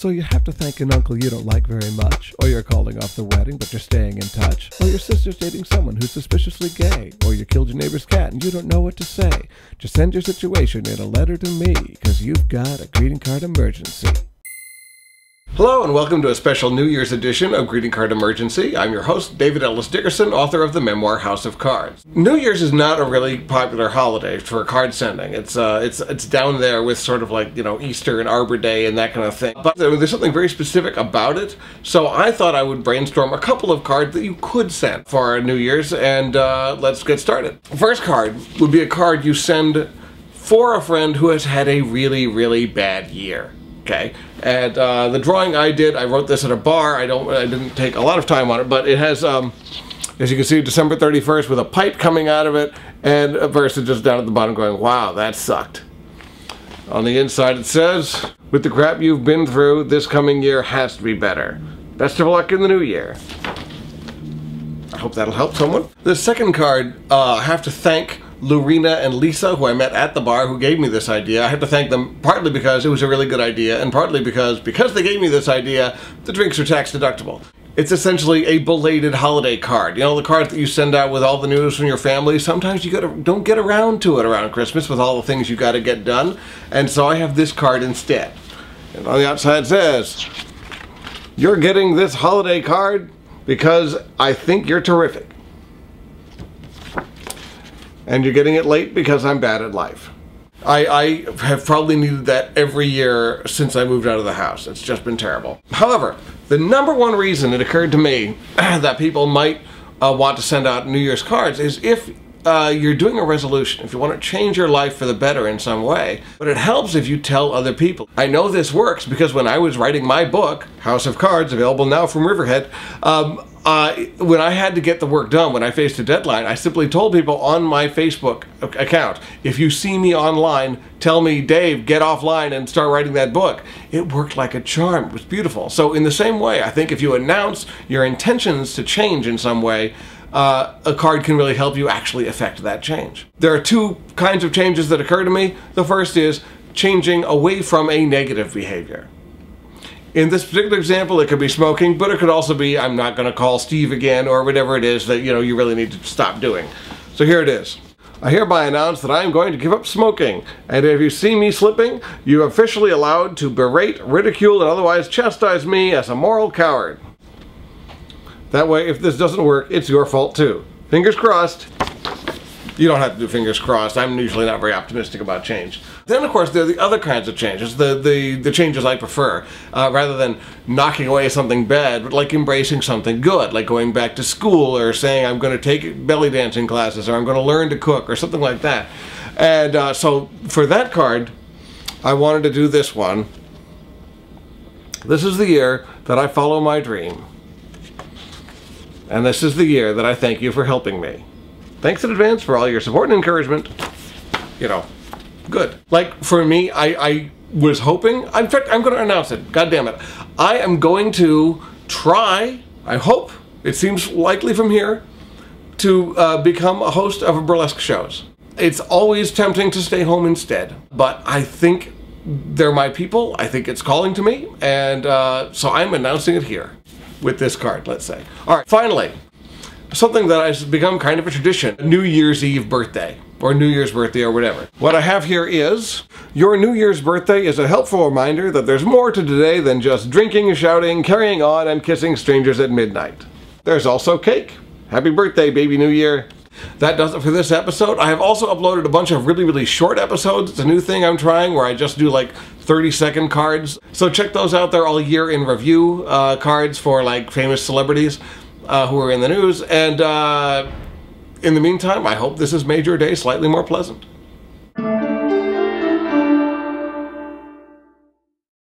So you have to thank an uncle you don't like very much, or you're calling off the wedding but you're staying in touch, or your sister's dating someone who's suspiciously gay, or you killed your neighbor's cat and you don't know what to say. Just send your situation in a letter to me, because you've got a greeting card emergency. Hello and welcome to a special New Year's edition of Greeting Card Emergency. I'm your host, David Ellis Dickerson, author of the memoir House of Cards. New Year's is not a really popular holiday for card sending. It's down there with sort of like, Easter and Arbor Day and that kind of thing. But there's something very specific about it, so I thought I would brainstorm a couple of cards that you could send for New Year's, and let's get started. First card would be a card you send for a friend who has had a really, really bad year. Okay, and the drawing I did, I wrote this at a bar. I didn't take a lot of time on it, but it has, as you can see, December 31st with a pipe coming out of it, and a person just down at the bottom going, "Wow, that sucked." On the inside it says, "With the crap you've been through, this coming year has to be better. Best of luck in the new year." I hope that'll help someone. The second card, I have to thank Lorena and Lisa, who I met at the bar, who gave me this idea. I have to thank them partly because it was a really good idea, and partly because they gave me this idea, the drinks are tax deductible. It's essentially a belated holiday card. You know, the card that you send out with all the news from your family. Sometimes you don't get around to it around Christmas with all the things you got to get done, and so I have this card instead. And on the outside it says, "You're getting this holiday card because I think you're terrific. And you're getting it late because I'm bad at life." I have probably needed that every year since I moved out of the house. It's just been terrible. However, the number one reason it occurred to me that people might want to send out New Year's cards is if you're doing a resolution, if you want to change your life for the better in some way. But it helps if you tell other people. I know this works because when I was writing my book, House of Cards, available now from Riverhead, when I had to get the work done, when I faced a deadline, I simply told people on my Facebook account, "If you see me online, tell me, Dave, get offline and start writing that book." It worked like a charm. It was beautiful. So in the same way, I think if you announce your intentions to change in some way, a card can really help you actually affect that change. There are two kinds of changes that occur to me. The first is changing away from a negative behavior. In this particular example, it could be smoking, but it could also be, "I'm not going to call Steve again," or whatever it is that you really need to stop doing. So here it is. "I hereby announce that I am going to give up smoking, and if you see me slipping, you are officially allowed to berate, ridicule, and otherwise chastise me as a moral coward. That way, if this doesn't work, it's your fault too. Fingers crossed." You don't have to do fingers crossed. I'm usually not very optimistic about change. Then, of course, there are the other kinds of changes, the changes I prefer. Rather than knocking away something bad, but like embracing something good, like going back to school or saying I'm going to take belly dancing classes or I'm going to learn to cook or something like that. And so for that card, I wanted to do this one. "This is the year that I follow my dream. And this is the year that I thank you for helping me. Thanks in advance for all your support and encouragement." Good. Like, for me, I was hoping, in fact, I'm going to announce it. God damn it. I am going to try, I hope, it seems likely from here, to become a host of burlesque shows. It's always tempting to stay home instead, but I think they're my people. I think it's calling to me, and so I'm announcing it here. With this card, let's say. All right, finally, something that has become kind of a tradition, New Year's Eve birthday, or New Year's birthday, or whatever. What I have here is, "Your New Year's birthday is a helpful reminder that there's more to today than just drinking, shouting, carrying on, and kissing strangers at midnight. There's also cake. Happy birthday, baby New Year." That does it for this episode. I have also uploaded a bunch of really, really short episodes. It's a new thing I'm trying where I just do like 30-second cards. So check those out. They're all year in review cards for like famous celebrities who are in the news. And in the meantime, I hope this has made your day slightly more pleasant.